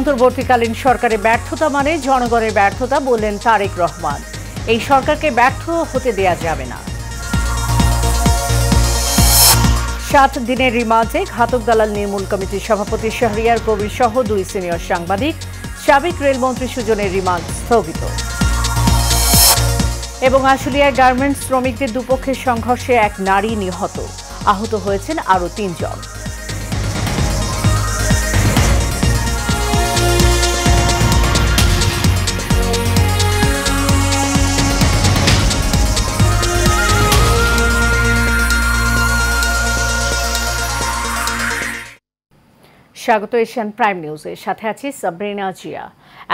অন্তর্বর্তীকালীন সরকারের ব্যর্থতা মানে জনগণের ব্যর্থতা বললেন তারেক রহমান। এই সরকারকে ব্যর্থ হতে দেয়া যাবে না। 7 দিনের রিমান্ডে ঘাতক দালাল নির্মূল কমিটির সভাপতি শাহরিয়ার কবির সহ 2 সিনিয়র সাংবাদিক, সাবেক রেলমন্ত্রী সুজনের রিমান্ড স্থগিত। এবং আশুলিয়ায় গার্মেন্টস শ্রমিকদের দুপক্ষের সংঘর্ষে এক নারী নিহত, আহত হয়েছেন আরও 3 জন। স্বাগত এশিয়ান প্রাইম নিউজের সাথে আছি সাবরিনা জিয়া।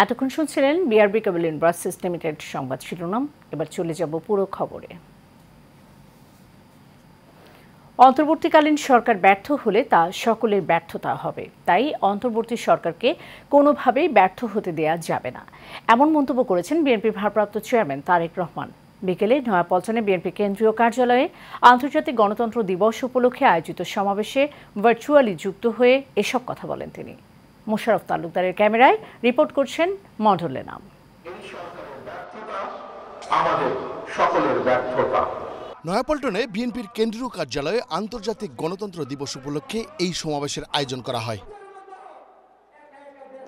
এতক্ষণ শুনছিলেন বিআরবি কেবল ইন্ডাস্ট্রিজ লিমিটেড সংবাদ শিরোনাম। এবার চলে যাব পুরো খবরে। অন্তর্বর্তীকালীন সরকার ব্যর্থ হলে তা সকলের ব্যর্থতা হবে, তাই অন্তর্বর্তী সরকারকে কোনোভাবেই ব্যর্থ হতে দেয়া যাবে না, এমন মন্তব্য করেছেন বিএনপির ভারপ্রাপ্ত চেয়ারম্যান তারেক রহমান। বিকেলে নয়াপল্টনে বিএনপি কেন্দ্রীয় কার্যালয়ে আন্তর্জাতিক গণতন্ত্র দিবস উপলক্ষে আয়োজিত সমাবেশে ভার্চুয়ালি যুক্ত হয়ে এসব কথা বলেন তিনি। মোশাররফ তালুকদারের ক্যামেরায় রিপোর্ট করছেন মন্ডলে নাম। নয়াপল্টনে বিএনপির কেন্দ্রীয় কার্যালয়ে আন্তর্জাতিক গণতন্ত্র দিবস উপলক্ষে এই সমাবেশের আয়োজন করা হয়।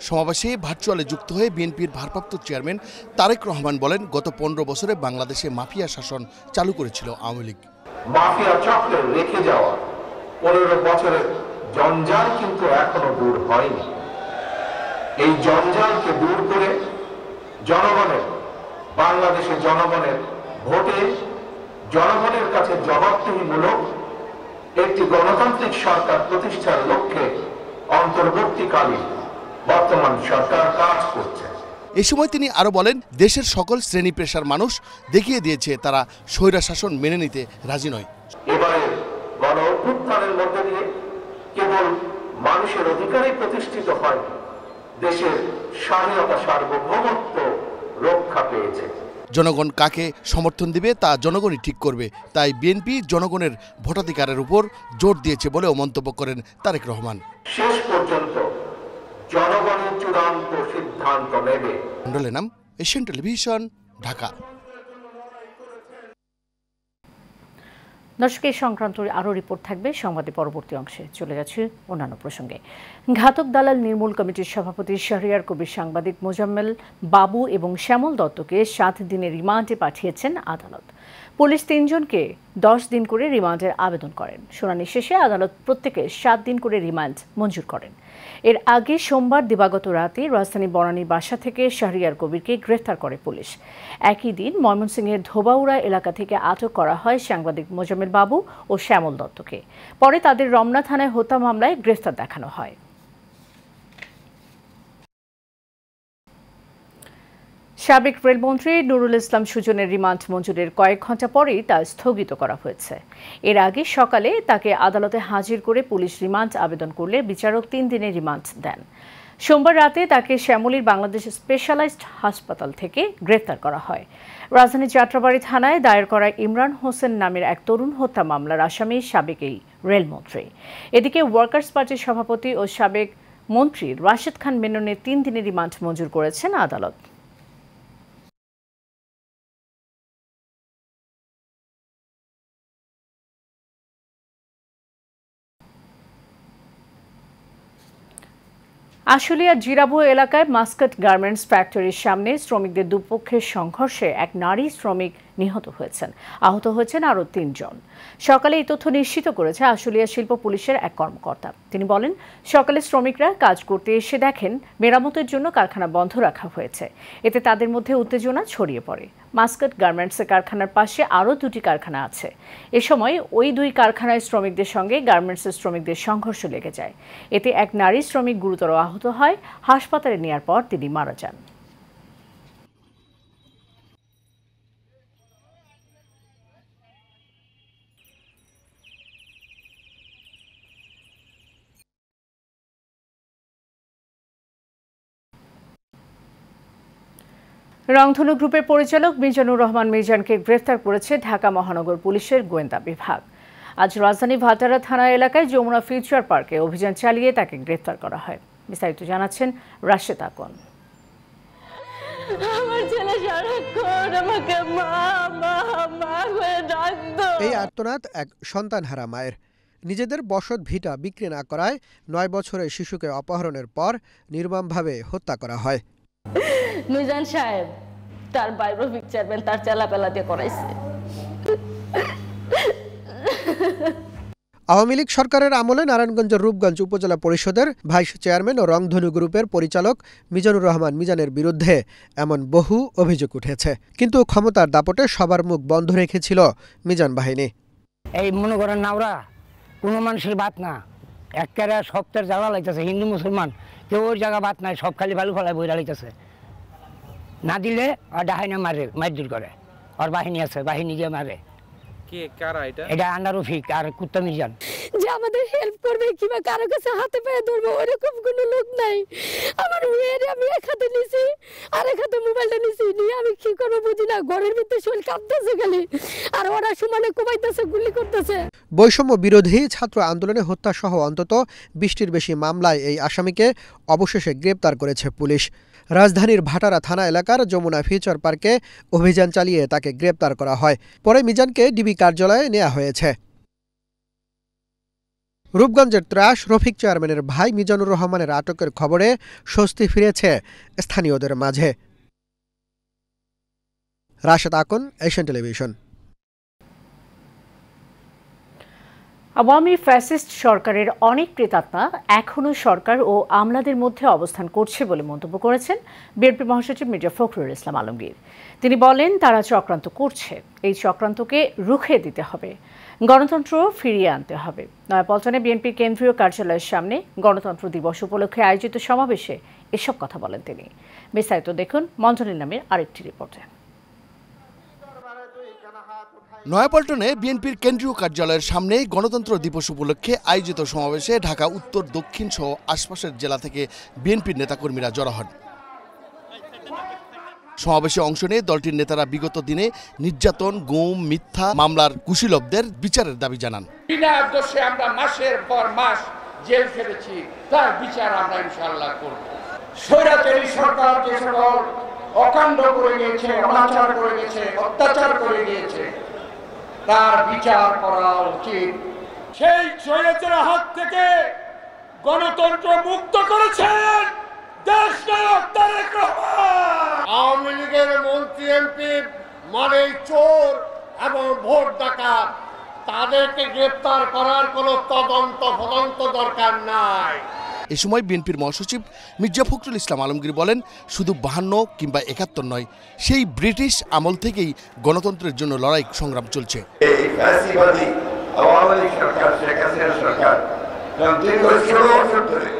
সমাবেশে ভার্চুয়ালে যুক্ত হয়ে বিএনপির ভারপ্রাপ্ত চেয়ারম্যান তারেক রহমান বলেন, গত 15 বছরে বাংলাদেশে মাফিয়া শাসন চালু করেছিল আওয়ামী লীগ। মাফিয়া চক্রে রেখে যাওয়া 15 বছরের জঞ্জাল কিন্তু এখনো দূর হয়নি। এই জঞ্জালকে দূর করে বাংলাদেশের জনগণের ভোটে জনগণের কাছে জবাবদিহিমূলক একটি গণতান্ত্রিক সরকার প্রতিষ্ঠার লক্ষ্যে অন্তর্বর্তীকালীন বর্তমান সরকার কাজ করছে। এই সময় তিনি আরো বলেন, দেশের সকল শ্রেণী পেশার মানুষ দেখিয়ে দিয়েছে তারা স্বৈরা শাসন মেনে নিতে রাজি নয়। এবারে গণ অভ্যুত্থানের মধ্যে দিয়ে কেবল মানুষের অধিকারই প্রতিষ্ঠিত হয়, দেশের স্বাধীনতা সার্বভৌমত্ব রক্ষা পেয়েছে। জনগণ কাকে সমর্থন দিবে তা জনগণই ঠিক করবে, তাই বিএনপি জনগণের ভোটাধিকারের উপর জোর দিয়েছে বলেও মন্তব্য করেন তারেক রহমান। শেষ পর্যন্ত জনগণের চূড়ান্ত সিদ্ধান্ত নেবে। মন্ডলে নাম, এশিয়ান টেলিভিশন, ঢাকা। দর্শক, এই সংক্রান্ত আরও রিপোর্ট থাকবে সংবাদের পরবর্তী অংশে। চলে যাচ্ছে অন্যান্য প্রসঙ্গে। ঘাতক দালাল নির্মূল কমিটির সভাপতি শাহরিয়ার কবির, সাংবাদিক মোজাম্মেল বাবু এবং শ্যামল দত্তকে 7 দিনের রিমান্ডে পাঠিয়েছেন আদালত। পুলিশ 3 জনকে 10 দিন করে রিমান্ডের আবেদন করেন। শুনানি শেষে আদালত প্রত্যেকে 7 দিন করে রিমান্ড মঞ্জুর করেন। এর আগে সোমবার দিবাগত রাতে রাজধানী বনানীর বাসা থেকে শাহরিয়ার কবিরকে গ্রেফতার করে পুলিশ। একই দিন ময়মনসিংহের ধোবাউড়া এলাকা থেকে আটক করা হয় সাংবাদিক মোজাম্মেল বাবু ও শ্যামল দত্তকে। পরে তাদের রমনা থানায় হত্যা মামলায় গ্রেফতার দেখানো হয়। সাবেক রেলমন্ত্রী নুরুল ইসলাম সুজনের রিমান্ড মঞ্জুরের কয়েক ঘণ্টা পরেই তা স্থগিত করা হয়েছে। এর আগে সকালে তাকে আদালতে হাজির করে পুলিশ রিমান্ড আবেদন করলে বিচারক 3 দিনের রিমান্ড দেন। সোমবার রাতে তাকে শ্যামলীর বাংলাদেশ স্পেশালাইজড হাসপাতাল থেকে গ্রেফতার করা হয়। রাজধানীর যাত্রাবাড়ী থানায় দায়ের করা ইমরান হোসেন নামের এক তরুণ হত্যা মামলার আসামি সাবেক এই রেলমন্ত্রী। এদিকে ওয়ার্কার্স পার্টির সভাপতি ও সাবেক মন্ত্রী রাশেদ খান মেননের 3 দিনের রিমান্ড মঞ্জুর করেছেন আদালত। আশুলিয়া জিরাবো এলাকায় মাস্কাট গার্মেন্টস ফ্যাক্টরির সামনে শ্রমিকদের দুপক্ষের সংঘর্ষে এক নারী শ্রমিক নিহত হয়েছেন, আহত হয়েছেন আরও 3 জন। সকালে এই তথ্য নিশ্চিত করেছে আশুলিয়া শিল্প পুলিশের এক কর্মকর্তা। তিনি বলেন, সকালে শ্রমিকরা কাজ করতে এসে দেখেন মেরামতের জন্য কারখানা বন্ধ রাখা হয়েছে। এতে তাদের মধ্যে উত্তেজনা ছড়িয়ে পড়ে। মাস্কাট গার্মেন্টসের কারখানার পাশে আরও 2টি কারখানা আছে। এ সময় ওই 2 কারখানায় শ্রমিকদের সঙ্গে গার্মেন্টসের শ্রমিকদের সংঘর্ষ লেগে যায়। এতে এক নারী শ্রমিক গুরুতর আহত হয়। হাসপাতালে নেওয়ার পর তিনি মারা যান। রংধনু গ্রুপের পরিচালক মিজানুর রহমান মিজানকে গ্রেফতার করেছে ঢাকা মহানগর পুলিশের গোয়েন্দা বিভাগ। আজ রাজধানী ভাটারা থানা এলাকায় যমুনা ফিউচার পার্কে অভিযান চালিয়ে তাকে গ্রেফতার করা হয়। বিস্তারিত জানাচ্ছেন রাশেদ আকন। আমার ছেলে সারাক্ষণ আমাকে মা মা মা করে ডাকতো। এই আর্তনাদ এক সন্তানহারা মায়ের। নিজেদের বসত ভিটা বিক্রি না করায় 9 বছরের শিশুকে অপহরণের পর নির্মমভাবে হত্যা করা হয়। মিজান সাহেব তার বায়োগ্রাফিক চেয়ারম্যান তার চেলাপেলা দিয়ে করাইছে। আওয়ামী লীগ সরকারের আমলে নারায়ণগঞ্জের রূপগঞ্জ উপজেলা পরিষদের ভাইস চেয়ারম্যান ও রংধনু গ্রুপের পরিচালক মিজানুর রহমান মিজানের বিরুদ্ধে এমন বহু অভিযোগ উঠেছে, কিন্তু ক্ষমতার দাপটে সবার মুখ বন্ধ রেখেছিল মিজান বাহিনী। এই মনে করেন নাওরা কোনো মানুষের বাত না, একেবারে সপ্তাহের জ্বালা লাগতেছে। হিন্দু মুসলমান কেউ ওর জায়গা বাত নাই, সব খালি বালু ফলায় বইরা লাগতেছে। না দিলে আর ডাহাইনা মারে, মারধর করে। আর বাহিনী আছে, বাহিনী দিয়ে মারে। এটা আন্ডা রফিক আর কুত্তা মিজান। যে আমাদের হেল্প করবে কিংবা কারো কাছে হাতে পায়ে ধরবো ওরকম কোনো লোক নাই। আমার মেয়ের আমি এক হাতে নিছি আর এক হাতে মোবাইলটা নিছি, নিয়ে আমি কি করবো বুঝি না। ঘরের ভিতরে শরীর কাঁপতেছে খালি, আর ওরা সমানে কোবাইতেছে, গুলি করতেছে। বৈষম্য বিরোধী ছাত্র আন্দোলনে হত্যা সহ অন্তত 20টির বেশি মামলায় এই আসামিকে অবশেষে গ্রেপ্তার করেছে পুলিশ। রাজধানীর ভাটারা থানা এলাকার যমুনা ফিউচার পার্কে অভিযান চালিয়ে তাকে গ্রেপ্তার করা হয়। পরে মিজানকে ডিবি কার্যালয়ে নেওয়া হয়েছে। রূপগঞ্জের ত্রাস রফিক চেয়ারম্যানের ভাই মিজানুর রহমানের আটকের খবরে স্বস্তি ফিরেছে স্থানীয়দের মাঝে। Rashed Akon, Asian television. Awami fascist সরকারের অনেক প্রেতাত্মা এখনও সরকার ও আমলাদের মধ্যে অবস্থান করছে বলে মন্তব্য করেছেন বিএনপি মহাসচিব মির্জা ফখরুল ইসলাম আলমগীর। তিনি বলেন, তারা চক্রান্ত করছে, এই চক্রান্তকে রুখে দিতে হবে, গণতন্ত্র ফিরিয়ে আনতে হবে। নয়াপল্টনে বিএনপির কেন্দ্রীয় কার্যালয়ের সামনে গণতন্ত্র দিবস উপলক্ষে আয়োজিত সমাবেশে এসব কথা বলেন তিনি। বিস্তারিত দেখুন মঞ্জনের নামের আরেকটি রিপোর্টে। নয়াপল্টনে বিএনপির কেন্দ্রীয় কার্যালয়ের সামনে গণতন্ত্র দিবস উপলক্ষে আয়োজিত সমাবেশে ঢাকা উত্তর, দক্ষিণ সহ আশপাশের জেলা থেকে বিএনপির নেতাকর্মীরা জড়ো হন। সমাবেশে অংশ নিয়ে দলটির নেতারা বিগত দিনে নির্যাতন, গুম, মিথ্যা মামলার কুশীলবদের বিচারের দাবি জানান। বিনা দোষে আমরা মাসের পর মাস জেল খেটেছি, তার বিচার আমরা ইনশাআল্লাহ করব। স্বৈরাচারী সরকার যে সকল অকাণ্ড করে গিয়েছে, অনাচার করে গেছে, অত্যাচার করে গিয়েছে, তার বিচার করা উচিত। সেই স্বৈরাচারের হাত থেকে গণতন্ত্র মুক্ত করেছেন দেশনায়ক তারেক রহমান। আওয়ামী লীগের মন্ত্রী এমপি মানে চোর এবং ভোট ডাকাত, তাদেরকে গ্রেপ্তার করার কোনো তদন্ত দরকার নাই। এ সময় বিএনপির মহাসচিব মির্জা ফখরুল ইসলাম আলমগীর বলেন, শুধু 52 কিংবা 71 নয়, সেই ব্রিটিশ আমল থেকেই গণতন্ত্রের জন্য লড়াই সংগ্রাম চলছে। এই ফ্যাসিবাদী আওয়ামী লীগ সরকার, শেখ হাসিনা সরকার দীর্ঘ 16 বছর ধরে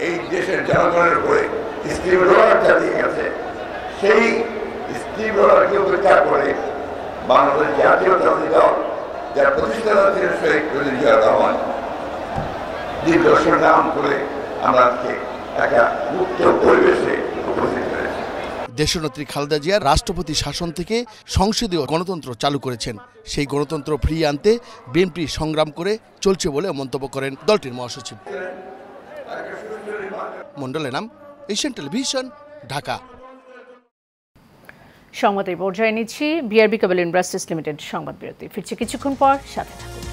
এই দেশের জনগণের উপরে স্টিম রোলার চালিয়ে গেছে। সেই স্টিম রোলারকে উপেক্ষা করে বাংলাদেশ জাতীয়তাবাদী দল, যার প্রতিষ্ঠাতা ছিলেন শহীদ প্রেসিডেন্ট জিয়াউর রহমান, দীর্ঘ সংগ্রাম করে আমরা একটা মুক্ত পরিবেশে উপস্থিত হয়েছি। দেশনেত্রী খালেদা জিয়া রাষ্ট্রপতি শাসন থেকে সংসদীয় গণতন্ত্র চালু করেছেন। সেই গণতন্ত্র ফিরিয়ে আনতে বিএনপি সংগ্রাম করে চলছে বলে মন্তব্য করেন দলটির মহাসচিব। মন্ডলের নাম, এশিয়ান টেলিভিশন, ঢাকা। সংবাদের পর্যায়ে নিচ্ছি বিআরবি কেবল ইন্ডাস্ট্রিজ লিমিটেড সংবাদ বিরতি। ফিরছে কিছুক্ষণ পর, সাথে থাকুন।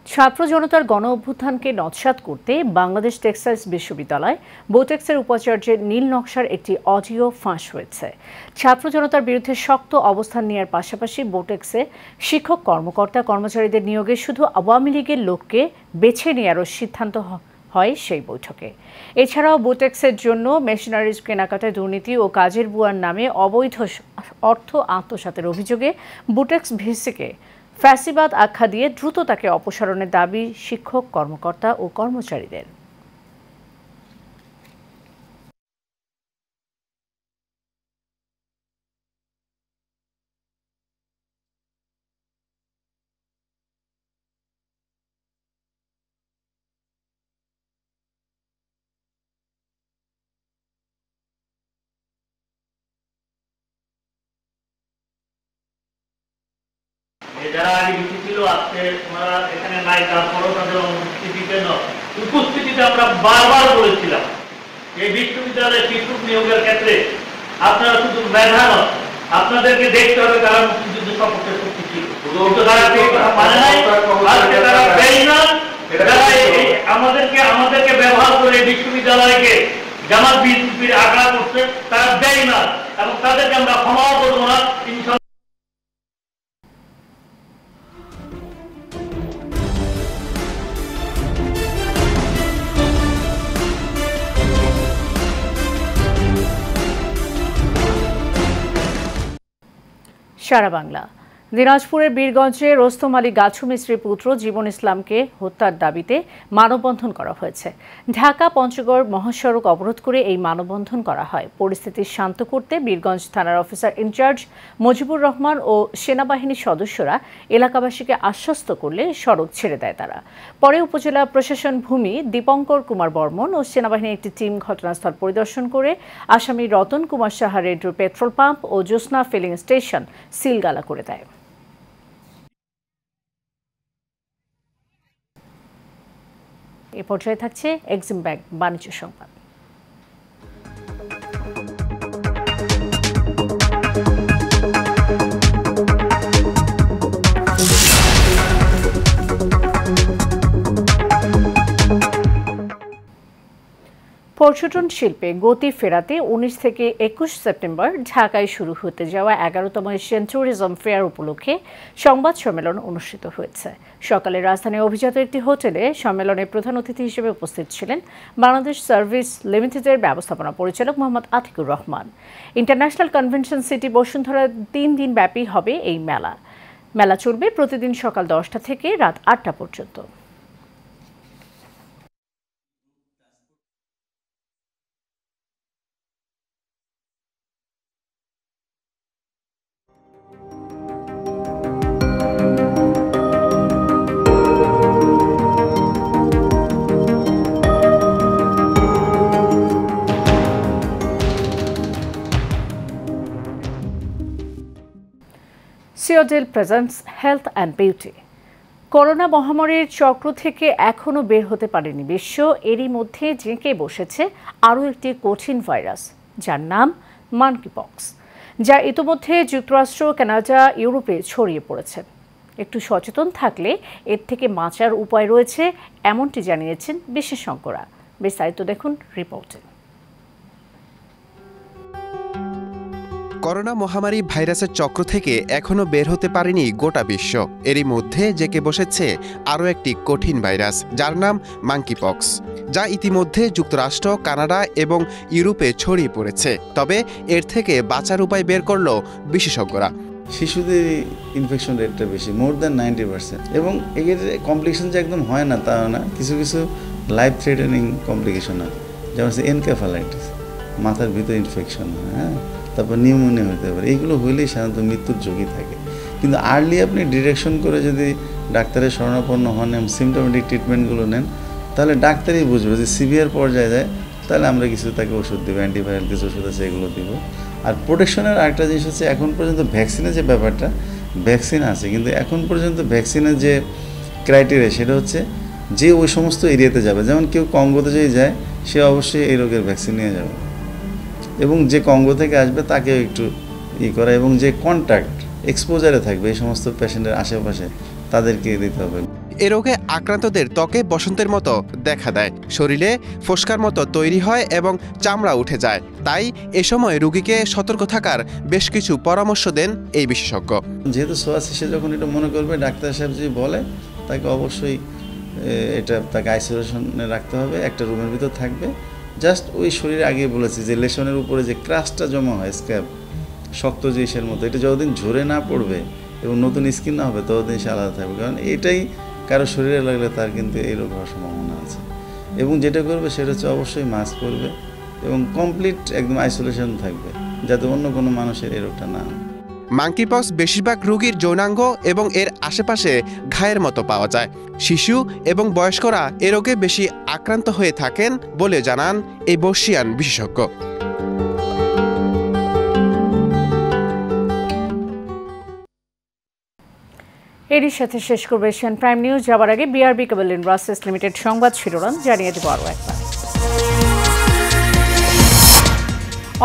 ছাত্র জনতার গণ অভ্যুত্থানকে নস্যাৎ করতে বাংলাদেশ টেক্সটাইলস বিশ্ববিদ্যালয় বোটেক্সের উপাচার্যের নীল নকশার একটি অডিও ফাঁস হয়েছে। ছাত্র জনতার বিরুদ্ধে শক্ত অবস্থান নেওয়ার পাশাপাশি বোটেক্সে শিক্ষক, কর্মকর্তা, কর্মচারীদের নিয়োগে শুধু আওয়ামী লীগের লোককে বেছে নেওয়ারও সিদ্ধান্ত হয় সেই বৈঠকে। এছাড়াও বোটেক্সের জন্য মেশিনারিজ কেনাকাটায় দুর্নীতি ও কাজের বুয়ার নামে অবৈধ অর্থ আত্মসাতের অভিযোগে বোটেক্স ভিসিকে ফ্যাসিবাদ আখ্যা দিয়ে দ্রুত তাকে অপসারণের দাবি শিক্ষক, কর্মকর্তা ও কর্মচারীদের। যারা আগে বেশি ছিল আজকে ওনারা এখানে নাই, তারপরেও তাদের উপস্থিতিতে আমরা বারবার বলেছিলাম এই বিশ্ববিদ্যালয়ে শিক্ষক নিয়োগের ক্ষেত্রে আপনারা শুধু মেধা নয়, আপনাদেরকে দেখতে হবে তারা মুক্তিযুদ্ধ সপক্ষে শক্তি ছিল। মানে নাই আজকে তারা বেঈমান, আমাদেরকে ব্যবহার করে বিশ্ববিদ্যালয়কে জামাত বিএনপির আঘাত করছে, তারা বেঈমান এবং তাদেরকে আমরা ক্ষমাও করবো না। সারা বাংলা। দিনাজপুরের বীরগঞ্জে রোস্তম আলী গাছু মিস্ত্রির পুত্র জীবন ইসলামকে হত্যার দাবিতে মানববন্ধন করা হয়েছে। ঢাকা পঞ্চগড় মহাসড়ক অবরোধ করে এই মানববন্ধন করা হয়। পরিস্থিতি শান্ত করতে বীরগঞ্জ থানার অফিসার ইনচার্জ মুজিবুর রহমান ও সেনাবাহিনীর সদস্যরা এলাকাবাসীকে আশ্বস্ত করলে সড়ক ছেড়ে দেয় তারা। পরে উপজেলা প্রশাসন ভূমি দীপঙ্কর কুমার বর্মন ও সেনাবাহিনীর একটি টিম ঘটনাস্থল পরিদর্শন করে আসামি রতন কুমার সাহা রেড্রো পেট্রোল পাম্প ও জ্যোৎস্না ফিলিং স্টেশন সিলগালা করে দেয়। এ পর্যায়ে থাকছে এক্সিম ব্যাংক বাণিজ্য সংবাদ। পর্যটন শিল্পে গতি ফেরাতে 19 থেকে 21 সেপ্টেম্বর ঢাকায় শুরু হতে যাওয়া 11তম এশিয়ান ট্যুরিজম ফেয়ার উপলক্ষে সংবাদ সম্মেলন অনুষ্ঠিত হয়েছে। সকালে রাজধানীর অভিজাত একটি হোটেলে সম্মেলনে প্রধান অতিথি হিসেবে উপস্থিত ছিলেন বাংলাদেশ সার্ভিস লিমিটেডের ব্যবস্থাপনা পরিচালক Mohammad Atiqur Rahman. International convention city Bashundhara 3 দিন ব্যাপী হবে এই মেলা। মেলা চলবে প্রতিদিন সকাল 10টা থেকে রাত 8টা পর্যন্ত। সিওডেল presents health and beauty. Corona মহামারীর চক্র থেকে এখনও বের হতে পারেনি বিশ্ব। এরই মধ্যে জেঁকে বসেছে আরও একটি কঠিন ভাইরাস, যার নাম মাঙ্কিপক্স, যা ইতোমধ্যে যুক্তরাষ্ট্র, কানাডা, ইউরোপে ছড়িয়ে পড়েছে। একটু সচেতন থাকলে এর থেকে বাঁচার উপায় রয়েছে, এমনটি জানিয়েছেন বিশেষজ্ঞরা। বিস্তারিত দেখুন রিপোর্টে। করোনা মহামারী ভাইরাসের চক্র থেকে এখনও বের হতে পারেনি গোটা বিশ্ব। এরই মধ্যে জেঁকে বসেছে আরও একটি কঠিন ভাইরাস, যার নাম মাঙ্কিপক্স, যা ইতিমধ্যে যুক্তরাষ্ট্র, কানাডা এবং ইউরোপে ছড়িয়ে পড়েছে। তবে এর থেকে বাঁচার উপায় বের করল বিশেষজ্ঞরা। শিশুদের ইনফেকশন রেটটা বেশি, মোর দ্যান 90%, এবং এর কমপ্লিকেশন যে একদম হয় না তা না, কিছু কিছু লাইফ থ্রেটেনিং কমপ্লিকেশন হয়, যেমন হচ্ছে এনকেফালাইটিস, মাথার ভিতরে ইনফেকশন হয়, হ্যাঁ, তারপর নিউমোনিয়া হতে পারে। এইগুলো হইলেই সাধারণত মৃত্যুর ঝুঁকি থাকে। কিন্তু আর্লি আপনি ডিরেকশন করে যদি ডাক্তারের শরণাপন্ন হন এবং সিমটোমেটিক ট্রিটমেন্টগুলো নেন, তাহলে ডাক্তারই বুঝবে যে সিভিয়ার পর্যায়ে যায়, তাহলে আমরা কিছু তাকে ওষুধ দেবো, অ্যান্টিভাইরাল কিছু ওষুধ আছে এগুলো দিব। আর প্রোটেকশনের আরেকটা জিনিস হচ্ছে, এখন পর্যন্ত ভ্যাকসিনের যে ব্যাপারটা, ভ্যাকসিন আছে, কিন্তু এখন পর্যন্ত ভ্যাকসিনের যে ক্রাইটেরিয়া সেটা হচ্ছে যে ওই সমস্ত এরিয়াতে যাবে, যেমন কেউ কঙ্গোতে যদি যায় সে অবশ্যই এই রোগের ভ্যাকসিন নিয়ে যাবে, এবং যে কঙ্গো থেকে আসবে তাকেও একটু করা, এবং যে কন্ট্যাক্ট এক্সপোজারে থাকবে এই সমস্ত পেশেন্টের আশেপাশে তাদেরকে দিতে হবে। এ রোগে আক্রান্তদের ত্বকে বসন্তের মতো দেখা দেয়, শরীরে ফোস্কার মতো তৈরি হয় এবং চামড়া উঠে যায়। তাই এ সময় রোগীকে সতর্ক থাকার বেশ কিছু পরামর্শ দেন এই বিশেষজ্ঞ। যেহেতু সোয়াসি, সে যখন এটা মনে করবে, ডাক্তার সাহেব যদি বলে, তাকে অবশ্যই এটা তাকে আইসোলেশনে রাখতে হবে, একটা রুমের ভিতর থাকবে। জাস্ট ওই শরীরে আগে বলেছি যে লেশনের উপরে যে ক্রাস্টটা জমা হয়, স্ক্যাব, শক্ত জিনিসের মতো, এটা যতদিন ঝরে না পড়বে এবং নতুন স্কিন না হবে ততদিন সে আলাদা থাকবে। কারণ এটাই কারো শরীরে লাগলে তার কিন্তু এই রোগ হওয়ার সম্ভাবনা আছে। এবং যেটা করবে সেটা হচ্ছে অবশ্যই মাস্ক পরবে এবং কমপ্লিট একদম আইসোলেশন থাকবে, যাতে অন্য কোনো মানুষের এই রোগটা না হয়। মাঙ্কিপক্স বেশিরভাগ রোগীর যৌনাঙ্গ এবং এর আশেপাশে ঘায়ের মতো পাওয়া যায়। শিশু এবং বয়স্করা এ রোগে বেশি আক্রান্ত হয়ে থাকেন বলে জানান এই বর্ষিয়ান বিশেষজ্ঞ। এরই সাথে শেষ করবে এশিয়ান প্রাইম নিউজ। যাবার আগে বিআরবি কেবল ইন্ডাস্ট্রিজ লিমিটেড সংবাদ শিরোনাম জানিয়ে দেব আরও একবার।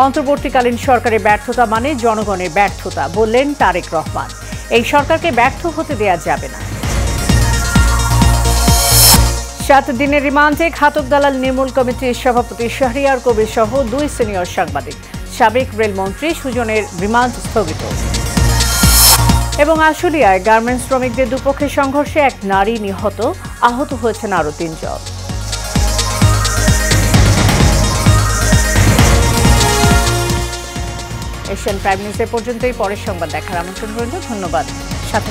অন্তর্বর্তীকালীন সরকারের ব্যর্থতা মানে জনগণের ব্যর্থতা বললেন তারেক রহমান। এই সরকারকে ব্যর্থ হতে দেয়া যাবে না। 7 দিনের রিমান্ডে ঘাতক দালাল নির্মূল কমিটির সভাপতি শাহরিয়ার কবির সহ 2 সিনিয়র সাংবাদিক। সাবেক রেলমন্ত্রী সুজনের রিমান্ড স্থগিত। এবং আশুলিয়ায় গার্মেন্টস শ্রমিকদের দুপক্ষের সংঘর্ষে এক নারী নিহত, আহত হয়েছেন আরও 3 জন। এশিয়ান প্রাইম নিউজের পর্যন্তই, পরের সংবাদ দেখার আমন্ত্রণ রইল। ধন্যবাদ, সাথে